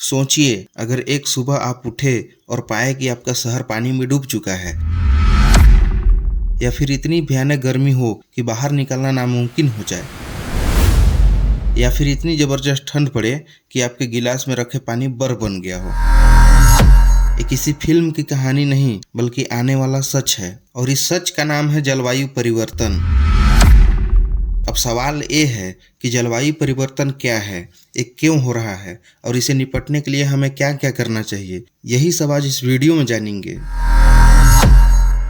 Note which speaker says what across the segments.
Speaker 1: सोचिए, अगर एक सुबह आप उठे और पाए कि आपका शहर पानी में डूब चुका है, या फिर इतनी भयानक गर्मी हो कि बाहर निकलना नामुमकिन हो जाए, या फिर इतनी जबरदस्त ठंड पड़े कि आपके गिलास में रखे पानी बर्फ बन गया हो। ये किसी फिल्म की कहानी नहीं बल्कि आने वाला सच है, और इस सच का नाम है जलवायु परिवर्तन। अब सवाल ये है कि जलवायु परिवर्तन क्या है, ये क्यों हो रहा है और इसे निपटने के लिए हमें क्या क्या करना चाहिए, यही सब आज इस वीडियो में जानेंगे।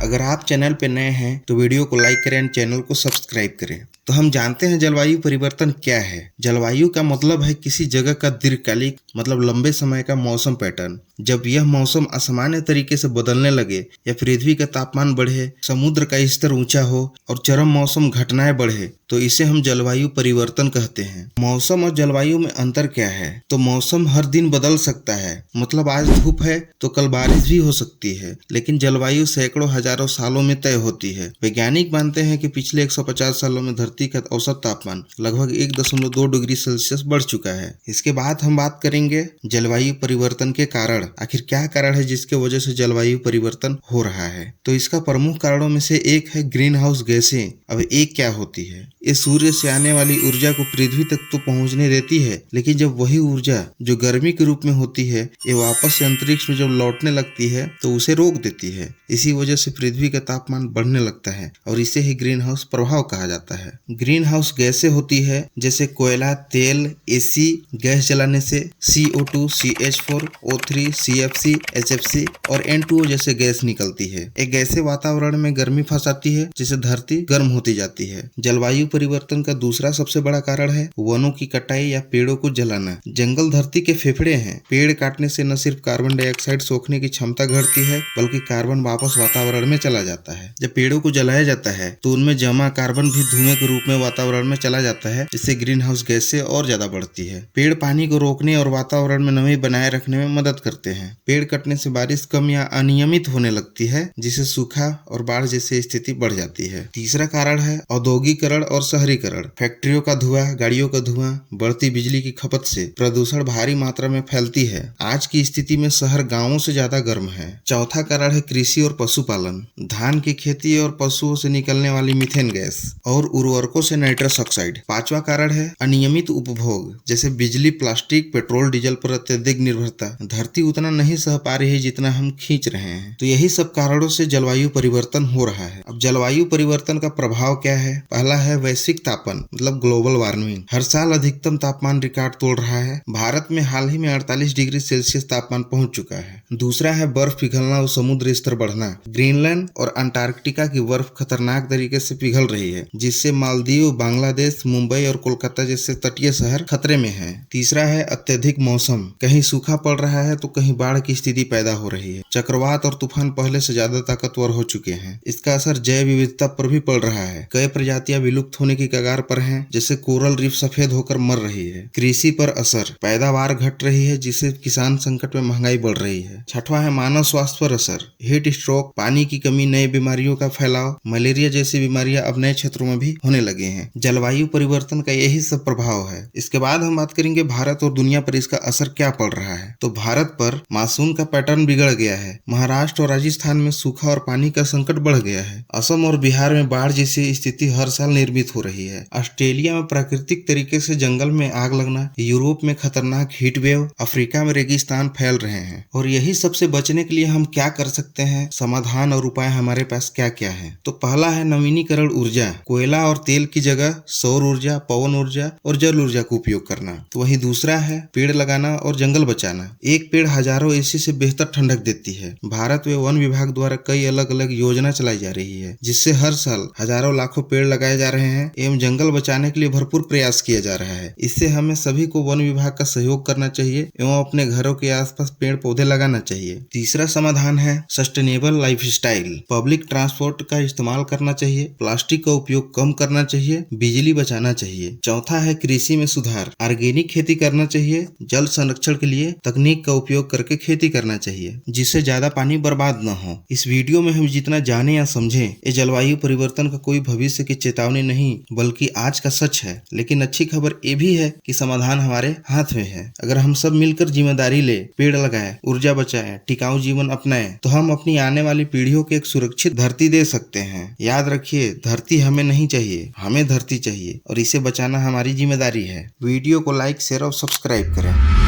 Speaker 1: अगर आप चैनल पे नए हैं तो वीडियो को लाइक करें और चैनल को सब्सक्राइब करें। तो हम जानते हैं जलवायु परिवर्तन क्या है। जलवायु का मतलब है किसी जगह का दीर्घकालिक मतलब लंबे समय का मौसम पैटर्न। जब यह मौसम असामान्य तरीके से बदलने लगे या पृथ्वी का तापमान बढ़े, समुद्र का स्तर ऊंचा हो और चरम मौसम घटनाएं बढ़े तो इसे हम जलवायु परिवर्तन कहते हैं। मौसम और जलवायु में अंतर क्या है? तो मौसम हर दिन बदल सकता है, मतलब आज धूप है तो कल बारिश भी हो सकती है, लेकिन जलवायु सैकड़ों हजारों सालों में तय होती है। वैज्ञानिक मानते हैं कि पिछले 150 सालों में धरती का औसत तापमान लगभग 1.2 डिग्री सेल्सियस बढ़ चुका है। इसके बाद हम बात करेंगे जलवायु परिवर्तन के कारण। आखिर क्या कारण है जिसके वजह से जलवायु परिवर्तन हो रहा है? तो इसका प्रमुख कारणों में से एक है ग्रीन हाउस गैसें। अब एक क्या होती है? ये सूर्य से आने वाली ऊर्जा को पृथ्वी तक तो पहुंचने देती है, लेकिन जब वही ऊर्जा जो गर्मी के रूप में होती है ये वापस से अंतरिक्ष में जब लौटने लगती है तो उसे रोक देती है। इसी वजह से पृथ्वी का तापमान बढ़ने लगता है और इसे ही ग्रीन हाउस प्रभाव कहा जाता है। ग्रीन हाउस गैसें होती है जैसे कोयला, तेल, एसी गैस जलाने से CO2, CH4, O3, CFC, HFC और N2O जैसे गैस निकलती है। ये गैसें वातावरण में गर्मी फंसाती है जिससे धरती गर्म होती जाती है। जलवायु परिवर्तन का दूसरा सबसे बड़ा कारण है वनों की कटाई या पेड़ों को जलाना। जंगल धरती के फेफड़े हैं। पेड़ काटने से न सिर्फ कार्बन डाइऑक्साइड सोखने की क्षमता घटती है बल्कि कार्बन वापस वातावरण में चला जाता है। जब पेड़ों को जलाया जाता है तो उनमें जमा कार्बन भी धुएं के रूप में वातावरण में चला जाता है, जिससे ग्रीन हाउस गैसें और ज्यादा बढ़ती है। पेड़ पानी को रोकने और वातावरण में नमी बनाए रखने में मदद करते हैं। पेड़ कटने से बारिश कम या अनियमित होने लगती है, जिससे सूखा और बाढ़ जैसी स्थिति बढ़ जाती है। तीसरा कारण है औद्योगिकरण और शहरीकरण। फैक्ट्रियों का धुआं, गाड़ियों का धुआं, बढ़ती बिजली की खपत से प्रदूषण भारी मात्रा में फैलती है। आज की स्थिति में शहर गांवों से ज्यादा गर्म है। चौथा कारण है कृषि और पशुपालन। धान की खेती और पशुओं से निकलने वाली मीथेन गैस और उर्वरकों से नाइट्रस ऑक्साइड। पांचवा कारण है अनियमित उपभोग, जैसे बिजली, प्लास्टिक, पेट्रोल, डीजल पर अत्यधिक निर्भरता। धरती उतना नहीं सह पा रही है जितना हम खींच रहे हैं। तो यही सब कारणों से जलवायु परिवर्तन हो रहा है। अब जलवायु परिवर्तन का प्रभाव क्या है? पहला है वैश्विक तापन मतलब ग्लोबल वार्मिंग। हर साल अधिकतम तापमान रिकॉर्ड तोड़ रहा है। भारत में हाल ही में 48 डिग्री सेल्सियस तापमान पहुंच चुका है। दूसरा है बर्फ पिघलना और समुद्र स्तर बढ़ना। ग्रीनलैंड और अंटार्कटिका की बर्फ खतरनाक तरीके से पिघल रही है, जिससे मालदीव, बांग्लादेश, मुंबई और कोलकाता जैसे तटीय शहर खतरे में हैं। तीसरा है अत्यधिक मौसम। कहीं सूखा पड़ रहा है तो कहीं बाढ़ की स्थिति पैदा हो रही है। चक्रवात और तूफान पहले से ज्यादा ताकतवर हो चुके हैं। इसका असर जैव विविधता पर भी पड़ रहा है। कई प्रजातियां विलुप्त होने की कगार पर हैं, जैसे कोरल रीफ सफेद होकर मर रही है। कृषि पर असर, पैदावार घट रही है जिससे किसान संकट में महंगाई बढ़ रही है। छठवां है मानव स्वास्थ्य पर असर। हीट स्ट्रोक, पानी की कमी, नई बीमारियों का फैलाव, मलेरिया जैसी बीमारियां अब नए क्षेत्रों में भी होने लगे हैं। जलवायु परिवर्तन का यही सब प्रभाव है। इसके बाद हम बात करेंगे भारत और दुनिया पर इसका असर क्या पड़ रहा है। तो भारत पर मानसून का पैटर्न बिगड़ गया है। महाराष्ट्र और राजस्थान में सूखा और पानी का संकट बढ़ गया है। असम और बिहार में बाढ़ जैसी स्थिति हर साल निर्मित हो रही है। ऑस्ट्रेलिया में प्राकृतिक तरीके से जंगल में आग लगना, यूरोप में खतरनाक हीट वेव, अफ्रीका में रेगिस्तान फैल रहे हैं। और यही सबसे बचने के लिए हम क्या कर सकते हैं? समाधान और उपाय हमारे पास क्या क्या है? तो पहला है नवीनीकरण ऊर्जा। कोयला और तेल की जगह सौर ऊर्जा, पवन ऊर्जा और जल ऊर्जा का उपयोग करना। तो वही दूसरा है पेड़ लगाना और जंगल बचाना। एक पेड़ हजारों एसी से बेहतर ठंडक देती है। भारत में वन विभाग द्वारा कई अलग अलग योजना चलाई जा रही है, जिससे हर साल हजारों लाखों पेड़ लगाए जा रहे हैं एवं जंगल बचाने के लिए भरपूर प्रयास किया जा रहा है। इससे हमें सभी को वन विभाग का सहयोग करना चाहिए एवं अपने घरों के आसपास पेड़ पौधे लगाना चाहिए। तीसरा समाधान है सस्टेनेबल लाइफस्टाइल। पब्लिक ट्रांसपोर्ट का इस्तेमाल करना चाहिए, प्लास्टिक का उपयोग कम करना चाहिए, बिजली बचाना चाहिए। चौथा है कृषि में सुधार। ऑर्गेनिक खेती करना चाहिए, जल संरक्षण के लिए तकनीक का उपयोग उपयोग करके खेती करना चाहिए, जिससे ज्यादा पानी बर्बाद न हो। इस वीडियो में हम जितना जाने या समझे, ये जलवायु परिवर्तन का कोई भविष्य की चेतावनी नहीं बल्कि आज का सच है। लेकिन अच्छी खबर ये भी है कि समाधान हमारे हाथ में है। अगर हम सब मिलकर जिम्मेदारी ले, पेड़ लगाए, ऊर्जा बचाए, टिकाऊ जीवन अपनाए, तो हम अपनी आने वाली पीढ़ियों को एक सुरक्षित धरती दे सकते हैं। याद रखिए, धरती हमें नहीं चाहिए, हमें धरती चाहिए और इसे बचाना हमारी जिम्मेदारी है। वीडियो को लाइक, शेयर और सब्सक्राइब करें।